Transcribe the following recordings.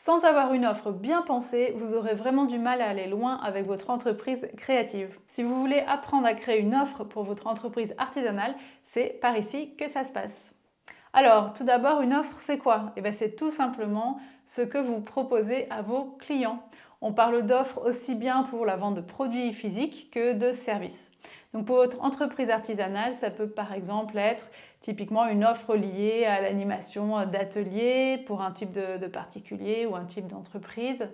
Sans avoir une offre bien pensée, vous aurez vraiment du mal à aller loin avec votre entreprise créative. Si vous voulez apprendre à créer une offre pour votre entreprise artisanale, c'est par ici que ça se passe. Alors, tout d'abord, une offre, c'est quoi? C'est tout simplement ce que vous proposez à vos clients. On parle d'offres aussi bien pour la vente de produits physiques que de services. Donc pour votre entreprise artisanale, ça peut par exemple être typiquement une offre liée à l'animation d'ateliers pour un type de particulier ou un type d'entreprise.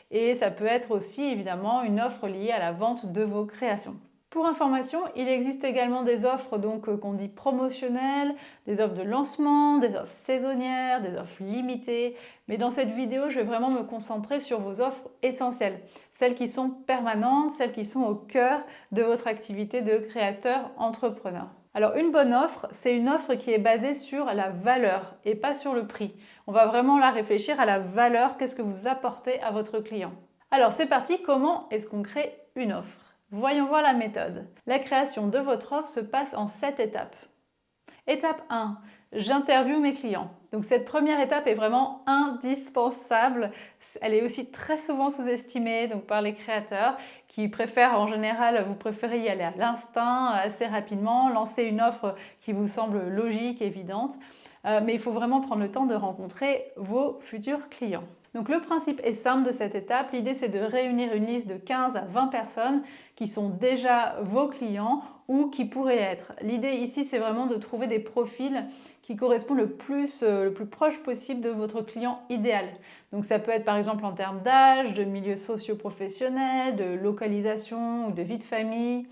Et ça peut être aussi évidemment une offre liée à la vente de vos créations. Pour information, il existe également des offres qu'on dit promotionnelles, des offres de lancement, des offres saisonnières, des offres limitées. Mais dans cette vidéo, je vais vraiment me concentrer sur vos offres essentielles, celles qui sont permanentes, celles qui sont au cœur de votre activité de créateur entrepreneur. Alors une bonne offre, c'est une offre qui est basée sur la valeur et pas sur le prix. On va vraiment là réfléchir à la valeur, qu'est-ce que vous apportez à votre client. Alors c'est parti, comment est-ce qu'on crée une offre? Voyons voir la méthode. La création de votre offre se passe en 7 étapes. Étape 1, j'interviewe mes clients. Donc cette première étape est vraiment indispensable. Elle est aussi très souvent sous-estimée par les créateurs qui préfèrent en général, vous préférez y aller à l'instinct, assez rapidement, lancer une offre qui vous semble logique, évidente. Mais il faut vraiment prendre le temps de rencontrer vos futurs clients. Donc le principe est simple de cette étape. L'idée, c'est de réunir une liste de 15 à 20 personnes qui sont déjà vos clients ou qui pourraient l'être. L'idée ici, c'est vraiment de trouver des profils qui correspondent le plus proche possible de votre client idéal. Donc ça peut être par exemple en termes d'âge, de milieu socio-professionnel, de localisation ou de vie de famille.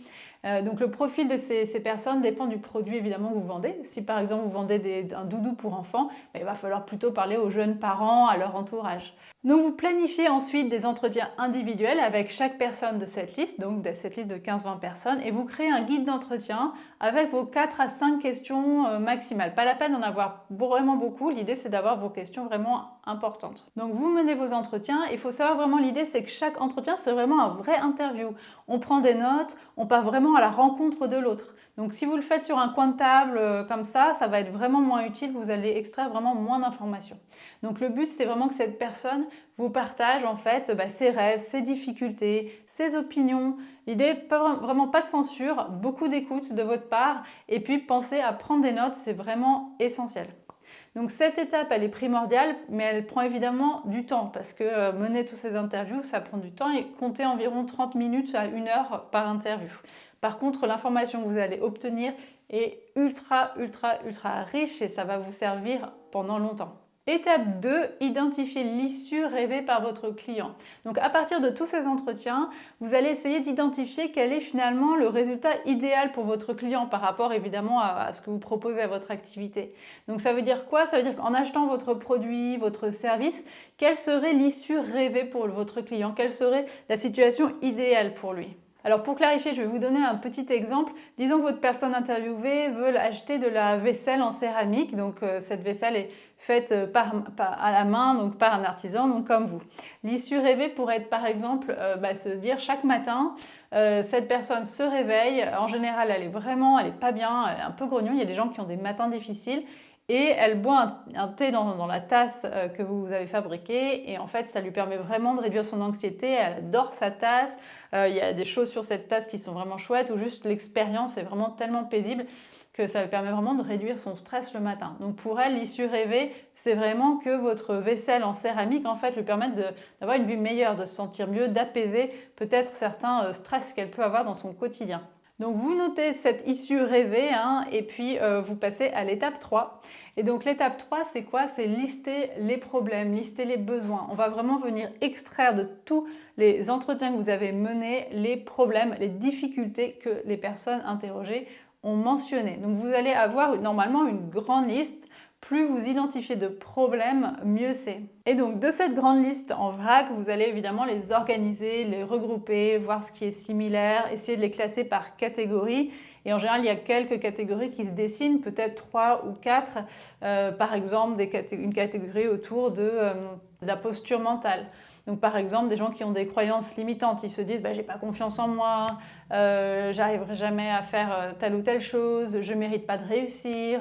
Donc le profil de ces personnes dépend du produit évidemment que vous vendez. Si par exemple vous vendez un doudou pour enfants, il va falloir plutôt parler aux jeunes parents, à leur entourage. Donc vous planifiez ensuite des entretiens individuels avec chaque personne de cette liste, donc de cette liste de 15-20 personnes, et vous créez un guide d'entretien avec vos 4 à 5 questions maximales. Pas la peine d'en avoir vraiment beaucoup, l'idée c'est d'avoir vos questions vraiment importantes. Donc vous menez vos entretiens, il faut savoir vraiment l'idée c'est que chaque entretien c'est vraiment un vrai interview. On prend des notes, on part vraiment à la rencontre de l'autre. Donc si vous le faites sur un coin de table comme ça va être vraiment moins utile, vous allez extraire vraiment moins d'informations. Donc le but c'est vraiment que cette personne vous partage en fait ses rêves, ses difficultés, ses opinions. L'idée, vraiment pas de censure, beaucoup d'écoute de votre part et puis pensez à prendre des notes, c'est vraiment essentiel. Donc cette étape, elle est primordiale, mais elle prend évidemment du temps parce que mener toutes ces interviews, ça prend du temps et comptez environ 30 minutes à 1 heure par interview. Par contre, l'information que vous allez obtenir est ultra riche et ça va vous servir pendant longtemps. Étape 2, identifier l'issue rêvée par votre client. Donc à partir de tous ces entretiens, vous allez essayer d'identifier quel est finalement le résultat idéal pour votre client par rapport évidemment à ce que vous proposez à votre activité. Donc ça veut dire quoi? Ça veut dire qu'en achetant votre produit, votre service, quelle serait l'issue rêvée pour votre client? Quelle serait la situation idéale pour lui? Alors pour clarifier, je vais vous donner un petit exemple. Disons que votre personne interviewée veut acheter de la vaisselle en céramique. Donc cette vaisselle est faite à la main, donc par un artisan, donc comme vous. L'issue rêvée pourrait être par exemple se dire chaque matin, cette personne se réveille. En général, elle est pas bien, elle est un peu grognon. Il y a des gens qui ont des matins difficiles. Et elle boit un thé dans la tasse que vous avez fabriquée et en fait ça lui permet vraiment de réduire son anxiété, elle adore sa tasse, il y a des choses sur cette tasse qui sont vraiment chouettes ou juste l'expérience est vraiment tellement paisible que ça lui permet vraiment de réduire son stress le matin. Donc pour elle, l'issue rêvée, c'est vraiment que votre vaisselle en céramique en fait lui permette d'avoir une vie meilleure, de se sentir mieux, d'apaiser peut-être certains stress qu'elle peut avoir dans son quotidien. Donc vous notez cette issue rêvée et puis vous passez à l'étape 3. Et donc l'étape 3, c'est quoi? C'est lister les problèmes, lister les besoins. On va vraiment venir extraire de tous les entretiens que vous avez menés les problèmes, les difficultés que les personnes interrogées ont mentionnées. Donc vous allez avoir normalement une grande liste. Plus vous identifiez de problèmes, mieux c'est. Et donc de cette grande liste en vrac, vous allez évidemment les organiser, les regrouper, voir ce qui est similaire, essayer de les classer par catégorie. Et en général, il y a quelques catégories qui se dessinent, peut-être 3 ou 4. Par exemple, une catégorie autour de la posture mentale. Donc par exemple, des gens qui ont des croyances limitantes, ils se disent j'ai pas confiance en moi, j'arriverai jamais à faire telle ou telle chose, je mérite pas de réussir,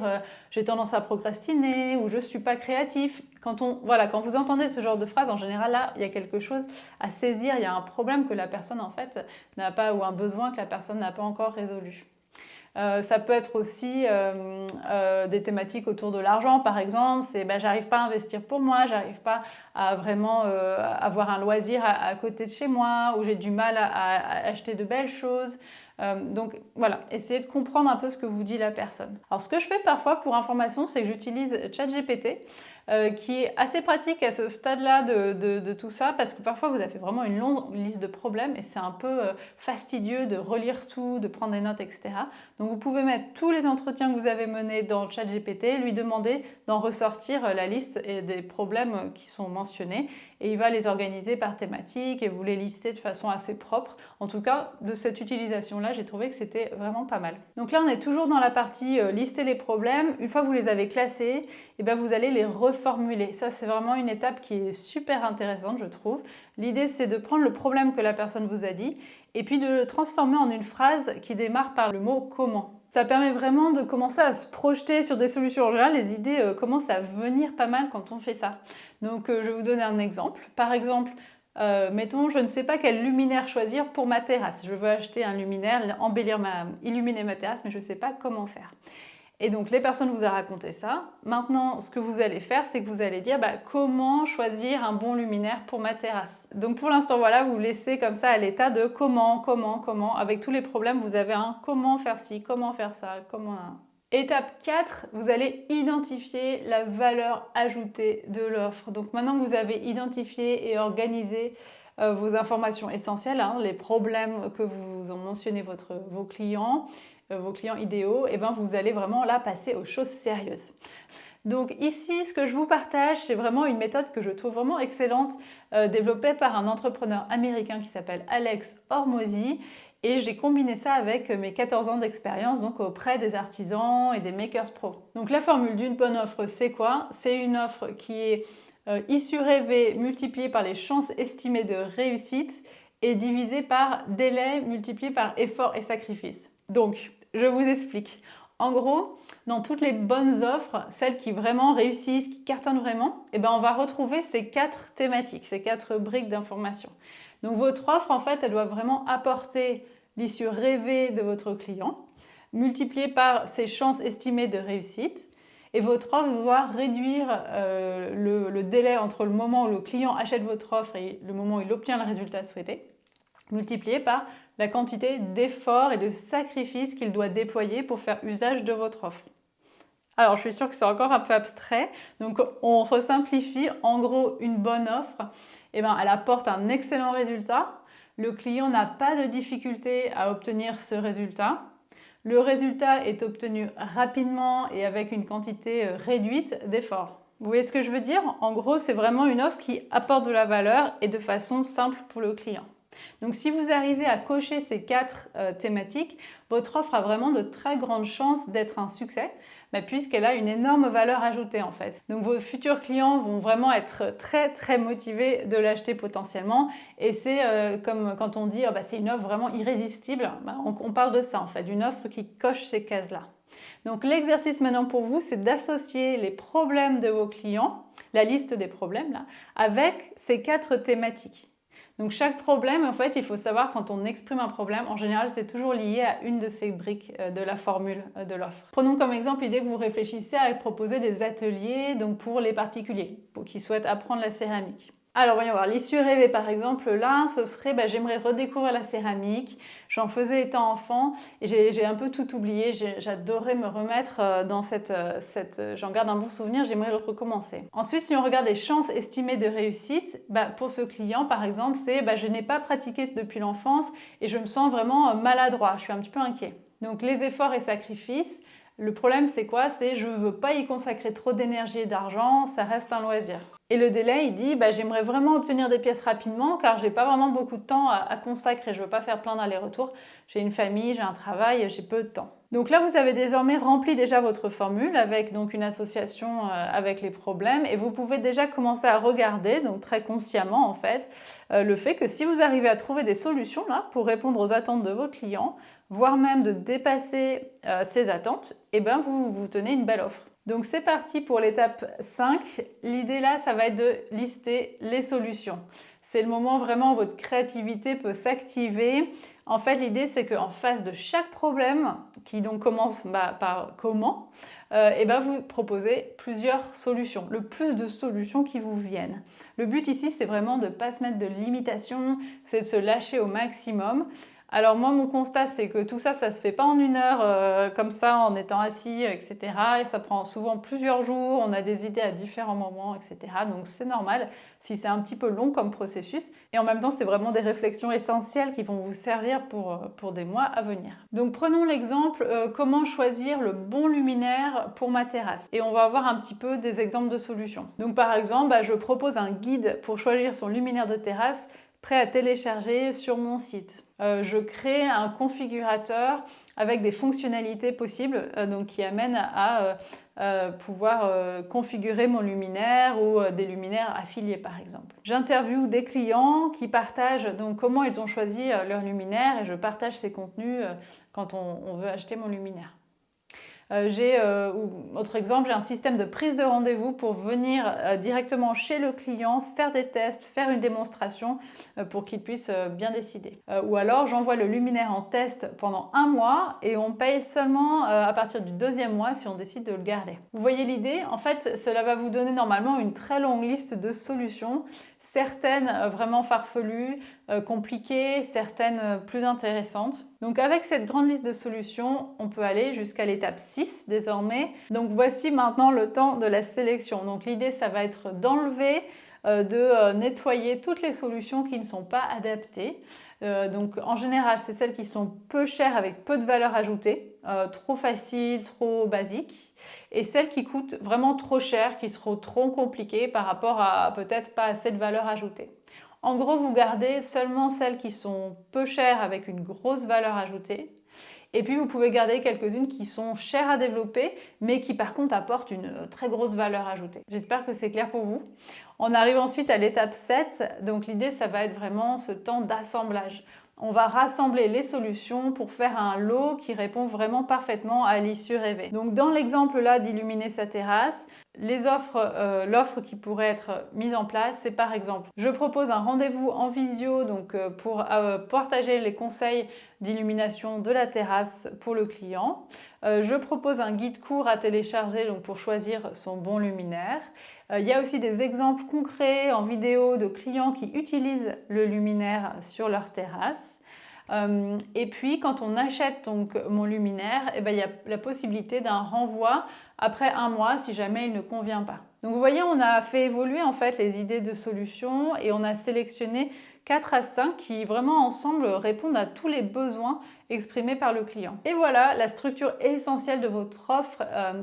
j'ai tendance à procrastiner ou je suis pas créatif. Quand vous entendez ce genre de phrase, en général, là, il y a quelque chose à saisir, il y a un problème que la personne, en fait, n'a pas, ou un besoin que la personne n'a pas encore résolu. Ça peut être aussi des thématiques autour de l'argent, par exemple. C'est j'arrive pas à investir pour moi, j'arrive pas à vraiment avoir un loisir à côté de chez moi, ou j'ai du mal à acheter de belles choses. Donc voilà, essayez de comprendre un peu ce que vous dit la personne. Alors ce que je fais parfois pour information, c'est que j'utilise ChatGPT, qui est assez pratique à ce stade-là de tout ça, parce que parfois vous avez vraiment une longue liste de problèmes et c'est un peu fastidieux de relire tout, de prendre des notes, etc. Donc vous pouvez mettre tous les entretiens que vous avez menés dans ChatGPT, lui demander d'en ressortir la liste et des problèmes qui sont mentionnés, et il va les organiser par thématique et vous les lister de façon assez propre. En tout cas, de cette utilisation-là, j'ai trouvé que c'était vraiment pas mal. Donc là, on est toujours dans la partie lister les problèmes. Une fois que vous les avez classés, vous allez les reformuler. Ça, c'est vraiment une étape qui est super intéressante, je trouve. L'idée, c'est de prendre le problème que la personne vous a dit et puis de le transformer en une phrase qui démarre par le mot « comment ». Ça permet vraiment de commencer à se projeter sur des solutions. En général, les idées commencent à venir pas mal quand on fait ça. Donc, je vais vous donner un exemple. Par exemple, mettons, je ne sais pas quel luminaire choisir pour ma terrasse. Je veux acheter un luminaire, illuminer ma terrasse, mais je ne sais pas comment faire. Et donc, les personnes vous ont raconté ça. Maintenant, ce que vous allez faire, c'est que vous allez dire comment choisir un bon luminaire pour ma terrasse. Donc, pour l'instant, voilà, vous laissez comme ça à l'état de comment. Avec tous les problèmes, vous avez un comment faire ci, comment faire ça, comment... Étape 4, vous allez identifier la valeur ajoutée de l'offre. Donc, maintenant que vous avez identifié et organisé vos informations essentielles, les problèmes que vous ont mentionné vos clients idéaux, vous allez vraiment là passer aux choses sérieuses. Donc ici, ce que je vous partage, c'est vraiment une méthode que je trouve vraiment excellente, développée par un entrepreneur américain qui s'appelle Alex Hormozy. Et j'ai combiné ça avec mes 14 ans d'expérience donc auprès des artisans et des makers pro. Donc la formule d'une bonne offre, c'est quoi? C'est une offre qui est issue rêvée multipliée par les chances estimées de réussite et divisée par délai multiplié par effort et sacrifice. Donc, je vous explique. En gros, dans toutes les bonnes offres, celles qui vraiment réussissent, qui cartonnent vraiment, on va retrouver ces 4 thématiques, ces 4 briques d'information. Donc votre offre, en fait, elle doit vraiment apporter l'issue rêvée de votre client, multipliée par ses chances estimées de réussite. Et votre offre doit réduire le délai entre le moment où le client achète votre offre et le moment où il obtient le résultat souhaité, multiplié par la quantité d'efforts et de sacrifices qu'il doit déployer pour faire usage de votre offre. Alors, je suis sûre que c'est encore un peu abstrait, donc on resimplifie. En gros, une bonne offre, elle apporte un excellent résultat. Le client n'a pas de difficulté à obtenir ce résultat. Le résultat est obtenu rapidement et avec une quantité réduite d'efforts. Vous voyez ce que je veux dire? En gros, c'est vraiment une offre qui apporte de la valeur et de façon simple pour le client. Donc si vous arrivez à cocher ces 4 thématiques, votre offre a vraiment de très grandes chances d'être un succès, puisqu'elle a une énorme valeur ajoutée en fait. Donc vos futurs clients vont vraiment être très très motivés de l'acheter potentiellement, et c'est comme quand on dit c'est une offre vraiment irrésistible, on parle de ça en fait, d'une offre qui coche ces cases-là. Donc l'exercice maintenant pour vous, c'est d'associer les problèmes de vos clients, la liste des problèmes là, avec ces 4 thématiques. Donc chaque problème, en fait, il faut savoir quand on exprime un problème, en général, c'est toujours lié à une de ces briques de la formule de l'offre. Prenons comme exemple l'idée que vous réfléchissez à proposer des ateliers donc pour les particuliers qui souhaitent apprendre la céramique. Alors voyons voir, l'issue rêvée par exemple, là ce serait j'aimerais redécouvrir la céramique, j'en faisais étant enfant et j'ai un peu tout oublié, j'adorais me remettre dans j'en garde un bon souvenir, j'aimerais le recommencer. Ensuite, si on regarde les chances estimées de réussite, pour ce client par exemple, c'est je n'ai pas pratiqué depuis l'enfance et je me sens vraiment maladroit, je suis un petit peu inquiet. Donc les efforts et sacrifices, le problème c'est quoi? C'est je ne veux pas y consacrer trop d'énergie et d'argent, ça reste un loisir. Et le délai, il dit j'aimerais vraiment obtenir des pièces rapidement car j'ai pas vraiment beaucoup de temps à consacrer, je veux pas faire plein d'allers-retours, j'ai une famille, j'ai un travail, j'ai peu de temps. Donc là, vous avez désormais rempli déjà votre formule avec donc une association avec les problèmes et vous pouvez déjà commencer à regarder, donc très consciemment en fait, le fait que si vous arrivez à trouver des solutions là pour répondre aux attentes de vos clients, voire même de dépasser ces attentes, vous tenez une belle offre. Donc c'est parti pour l'étape 5. L'idée là, ça va être de lister les solutions. C'est le moment vraiment où votre créativité peut s'activer. En fait, l'idée, c'est qu'en face de chaque problème, qui donc commence par comment, et vous proposez plusieurs solutions, le plus de solutions qui vous viennent. Le but ici, c'est vraiment de ne pas se mettre de limitation, c'est de se lâcher au maximum. Alors moi, mon constat, c'est que tout ça, ça se fait pas en une heure, comme ça, en étant assis, etc. Et ça prend souvent plusieurs jours, on a des idées à différents moments, etc. Donc c'est normal si c'est un petit peu long comme processus. Et en même temps, c'est vraiment des réflexions essentielles qui vont vous servir pour des mois à venir. Donc prenons l'exemple, comment choisir le bon luminaire pour ma terrasse. Et on va avoir un petit peu des exemples de solutions. Donc par exemple, je propose un guide pour choisir son luminaire de terrasse prêt à télécharger sur mon site. Je crée un configurateur avec des fonctionnalités possibles qui amènent à pouvoir configurer mon luminaire ou des luminaires affiliés par exemple. J'interviewe des clients qui partagent donc comment ils ont choisi leur luminaire et je partage ces contenus quand on veut acheter mon luminaire. Autre exemple, j'ai un système de prise de rendez-vous pour venir directement chez le client, faire des tests, faire une démonstration pour qu'il puisse bien décider. Ou alors, j'envoie le luminaire en test pendant 1 mois et on paye seulement à partir du 2e mois si on décide de le garder. Vous voyez l'idée? En fait, cela va vous donner normalement une très longue liste de solutions, certaines vraiment farfelues, compliquées, certaines plus intéressantes. Donc avec cette grande liste de solutions, on peut aller jusqu'à l'étape 6 désormais. Donc voici maintenant le temps de la sélection. Donc l'idée, ça va être d'enlever, de nettoyer toutes les solutions qui ne sont pas adaptées. Donc en général, c'est celles qui sont peu chères avec peu de valeur ajoutée, trop faciles, trop basiques. Et celles qui coûtent vraiment trop cher, qui seront trop compliquées par rapport à peut-être pas assez de valeur ajoutée. En gros, vous gardez seulement celles qui sont peu chères avec une grosse valeur ajoutée. Et puis, vous pouvez garder quelques-unes qui sont chères à développer, mais qui par contre apportent une très grosse valeur ajoutée. J'espère que c'est clair pour vous. On arrive ensuite à l'étape 7. Donc l'idée, ça va être vraiment ce temps d'assemblage. On va rassembler les solutions pour faire un lot qui répond vraiment parfaitement à l'issue rêvée. Donc dans l'exemple là d'illuminer sa terrasse, l'offre qui pourrait être mise en place, c'est par exemple, je propose un rendez-vous en visio pour partager les conseils d'illumination de la terrasse pour le client. Je propose un guide court à télécharger pour choisir son bon luminaire. Il y a aussi des exemples concrets en vidéo de clients qui utilisent le luminaire sur leur terrasse. Et puis quand on achète mon luminaire, il y a la possibilité d'un renvoi après 1 mois si jamais il ne convient pas. Donc vous voyez, on a fait évoluer en fait les idées de solutions et on a sélectionné 4 à 5 qui vraiment ensemble répondent à tous les besoins exprimés par le client. Et voilà, la structure essentielle de votre offre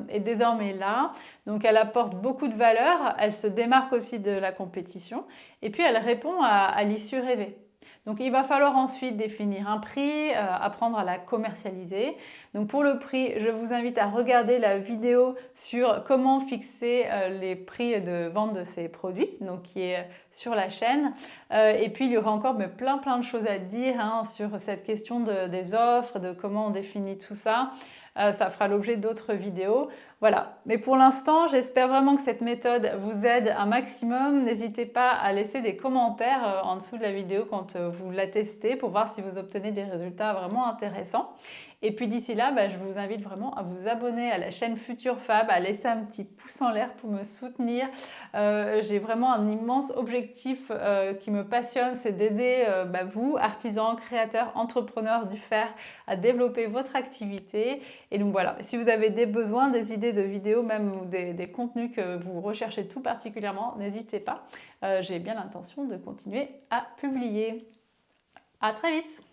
est désormais là. Donc elle apporte beaucoup de valeur, elle se démarque aussi de la compétition et puis elle répond à l'issue rêvée. Donc il va falloir ensuite définir un prix, apprendre à la commercialiser. Donc pour le prix, je vous invite à regarder la vidéo sur comment fixer les prix de vente de ces produits, donc qui est sur la chaîne. Et puis il y aura encore plein de choses à dire sur cette question des offres, de comment on définit tout ça. Ça fera l'objet d'autres vidéos. Voilà. Mais pour l'instant, j'espère vraiment que cette méthode vous aide un maximum. N'hésitez pas à laisser des commentaires en dessous de la vidéo quand vous la testez pour voir si vous obtenez des résultats vraiment intéressants. Et puis d'ici là, je vous invite vraiment à vous abonner à la chaîne Futur Fab, à laisser un petit pouce en l'air pour me soutenir. J'ai vraiment un immense objectif qui me passionne, c'est d'aider vous, artisans, créateurs, entrepreneurs du fer, à développer votre activité. Et donc voilà, si vous avez des besoins, des idées de vidéos, même ou des contenus que vous recherchez tout particulièrement, n'hésitez pas. J'ai bien l'intention de continuer à publier. À très vite!